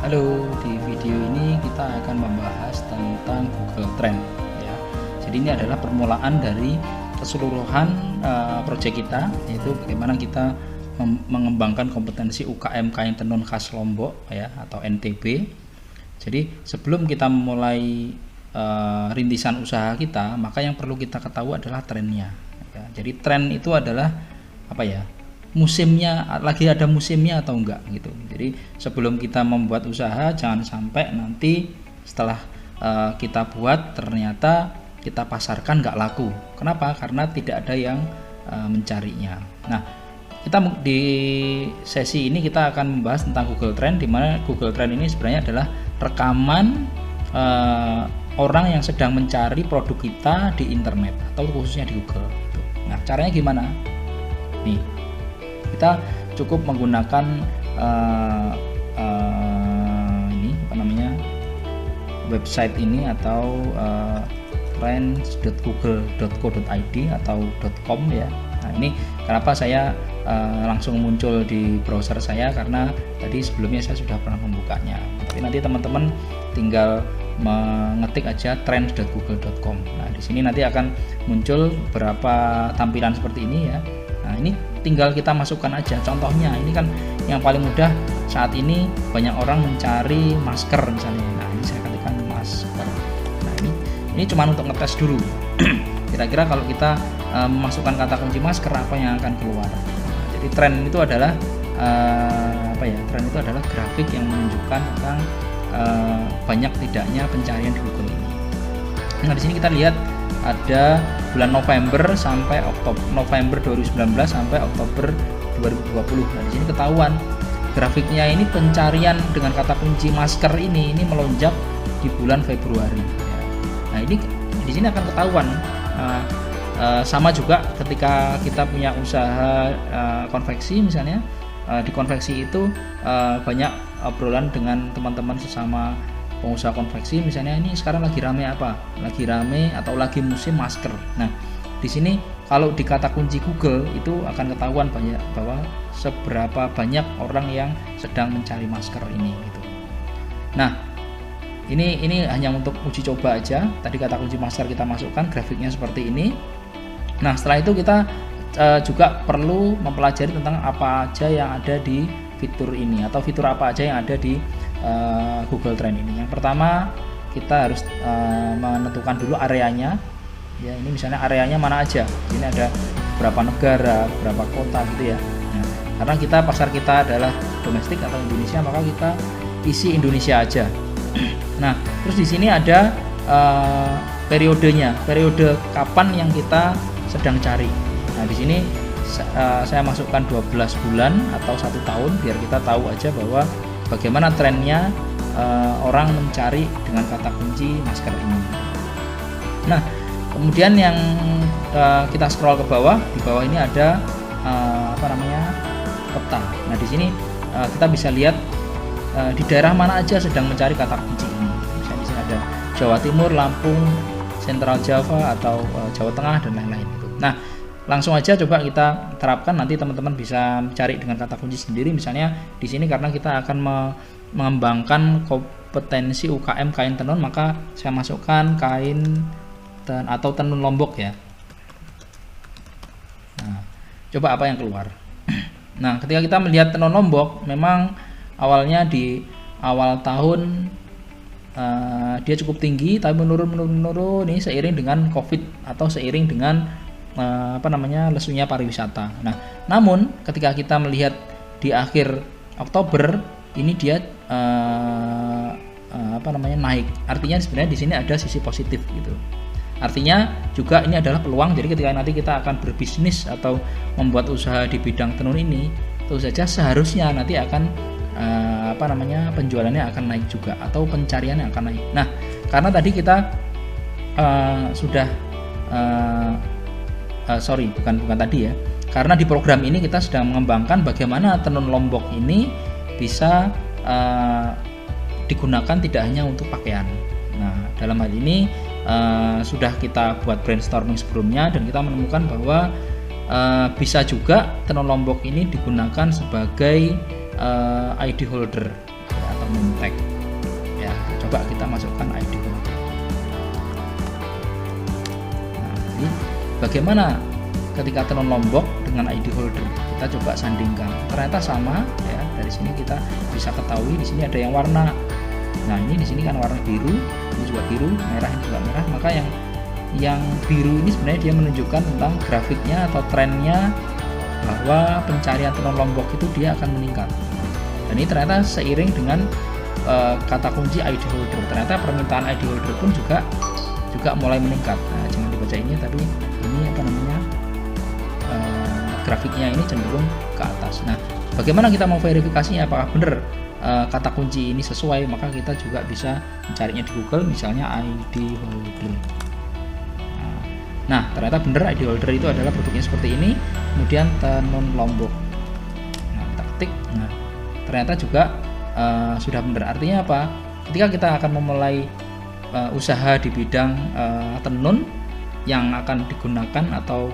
Halo, di video ini kita akan membahas tentang Google Trend ya. Jadi ini adalah permulaan dari keseluruhan proyek kita, yaitu bagaimana kita mengembangkan kompetensi UKM kain tenun khas Lombok ya, atau NTB. Jadi sebelum kita memulai rintisan usaha kita, maka yang perlu kita ketahui adalah trennya ya. Jadi tren itu adalah apa ya, musimnya, lagi ada musimnya atau enggak gitu. Jadi sebelum kita membuat usaha, jangan sampai nanti setelah kita buat ternyata kita pasarkan enggak laku. Kenapa? Karena tidak ada yang mencarinya. Nah, kita di sesi ini kita akan membahas tentang Google Trend, di mana Google Trend ini sebenarnya adalah rekaman orang yang sedang mencari produk kita di internet atau khususnya di Google. Nah, caranya gimana? Nih, kita cukup menggunakan ini apa namanya, website ini atau trends.google.co.id atau .com ya. Nah, ini kenapa saya langsung muncul di browser saya, karena tadi sebelumnya saya sudah pernah membukanya. Tapi nanti teman-teman tinggal mengetik aja trends.google.com. Nah, di sini nanti akan muncul beberapa tampilan seperti ini ya. Nah, ini tinggal kita masukkan aja contohnya. Ini kan yang paling mudah saat ini, banyak orang mencari masker misalnya. Nah, ini saya ketikkan masker. Nah, ini cuma untuk ngetes dulu. Kira-kira kalau kita memasukkan kata kunci masker, apa yang akan keluar? Nah, jadi tren itu adalah tren itu adalah grafik yang menunjukkan tentang banyak tidaknya pencarian di Google ini. Nah, di sini kita lihat ada bulan November sampai November 2019 sampai Oktober 2020. Nah, di sini ketahuan grafiknya ini pencarian dengan kata kunci masker ini melonjak di bulan Februari. Nah, ini di sini akan ketahuan. Sama juga ketika kita punya usaha konveksi misalnya, di konveksi itu banyak obrolan dengan teman-teman sesama pengusaha konveksi, misalnya ini sekarang lagi rame apa? Lagi rame atau lagi musim masker. Nah, di sini kalau di kata kunci Google itu akan ketahuan banyak bahwa seberapa banyak orang yang sedang mencari masker ini gitu. Nah, ini hanya untuk uji coba aja. Tadi kata kunci masker kita masukkan, grafiknya seperti ini. Nah, setelah itu kita juga perlu mempelajari tentang apa aja yang ada di fitur ini, atau fitur apa aja yang ada di Google Trend ini. Yang pertama, kita harus menentukan dulu areanya ya. Ini misalnya areanya mana aja, ini ada berapa negara, berapa kota gitu ya. Nah, karena pasar kita adalah domestik atau Indonesia, maka kita isi Indonesia aja. Nah, terus di sini ada periodenya, periode kapan yang kita sedang cari. Nah, di sini saya masukkan 12 bulan atau 1 tahun biar kita tahu aja bahwa bagaimana trennya orang mencari dengan kata kunci masker ini. Nah, kemudian yang kita scroll ke bawah, di bawah ini ada peta. Nah, di sini kita bisa lihat di daerah mana aja sedang mencari kata kunci ini. Misalnya di sini ada Jawa Timur, Lampung, Sentral Java atau Jawa Tengah dan lain-lain itu. Nah, langsung aja coba kita terapkan, nanti teman-teman bisa cari dengan kata kunci sendiri. Misalnya di sini karena kita akan mengembangkan kompetensi UKM kain tenun, maka saya masukkan kain atau tenun Lombok ya. Nah, coba apa yang keluar. Nah, ketika kita melihat tenun Lombok, memang awalnya di awal tahun dia cukup tinggi, tapi menurun ini seiring dengan COVID atau seiring dengan lesunya pariwisata. Nah, namun ketika kita melihat di akhir Oktober ini dia naik. Artinya sebenarnya di sini ada sisi positif gitu. Artinya juga ini adalah peluang. Jadi ketika nanti kita akan berbisnis atau membuat usaha di bidang tenun ini, tentu saja seharusnya nanti akan penjualannya akan naik juga atau pencariannya akan naik. Nah, karena tadi kita bukan tadi ya. Karena di program ini kita sedang mengembangkan bagaimana tenun Lombok ini bisa digunakan tidak hanya untuk pakaian. Nah, dalam hal ini sudah kita buat brainstorming sebelumnya dan kita menemukan bahwa bisa juga tenun Lombok ini digunakan sebagai ID holder atau atau mem tag ya. Coba kita masukkan ID holder. Nah, jadi bagaimana ketika tenun Lombok dengan ID holder? Kita coba sandingkan, ternyata sama ya. Dari sini kita bisa ketahui di sini ada yang warna. Nah, ini di sini kan warna biru, ini juga biru, merah ini juga merah. Maka yang biru ini sebenarnya dia menunjukkan tentang grafiknya atau trennya bahwa pencarian tenun Lombok itu dia akan meningkat. Dan ini ternyata seiring dengan kata kunci ID holder. Ternyata permintaan ID holder pun juga mulai meningkat. Nah, jangan dibaca ini, tapi ini apa namanya, grafiknya ini cenderung ke atas. Nah, bagaimana kita mau verifikasinya apakah benar kata kunci ini sesuai? Maka kita juga bisa mencarinya di Google, misalnya ID holder. Nah, ternyata benar ID holder itu adalah produknya seperti ini, kemudian tenun Lombok. Nah, kita ketik. Nah, ternyata juga sudah benar. Artinya apa? Ketika kita akan memulai usaha di bidang tenun yang akan digunakan atau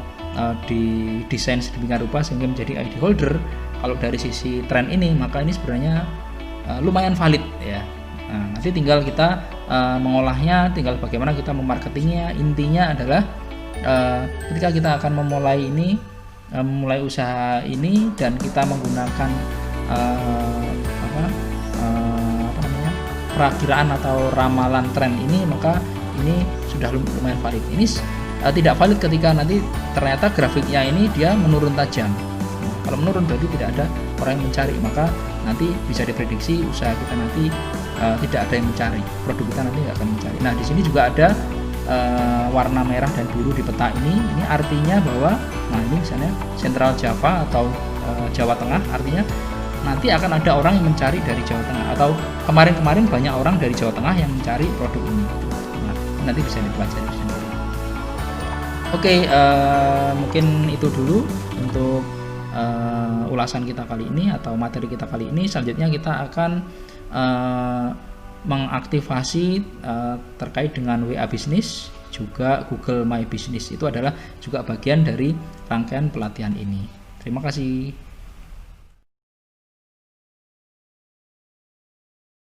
didesain sedemikian rupa sehingga menjadi ID holder, kalau dari sisi tren ini, maka ini sebenarnya lumayan valid ya. Nah, nanti tinggal kita mengolahnya, tinggal bagaimana kita memarketingnya. Intinya adalah ketika kita akan memulai usaha ini dan kita menggunakan perakiraan atau ramalan tren ini, maka ini sudah lumayan valid. Ini tidak valid ketika nanti ternyata grafiknya ini dia menurun tajam. Kalau menurun berarti tidak ada orang yang mencari, maka nanti bisa diprediksi usaha kita nanti tidak ada yang mencari, produk kita nanti nggak akan mencari. Nah, di sini juga ada warna merah dan biru di peta ini artinya bahwa, nah ini misalnya Sentral Java atau Jawa Tengah, artinya nanti akan ada orang yang mencari dari Jawa Tengah, atau kemarin-kemarin banyak orang dari Jawa Tengah yang mencari produk ini. Nah, nanti bisa dipelajari di sini. Oke, mungkin itu dulu untuk ulasan kita kali ini atau materi kita kali ini. Selanjutnya kita akan mengaktifasi terkait dengan WA Business, juga Google My Business. Itu adalah juga bagian dari rangkaian pelatihan ini. Terima kasih.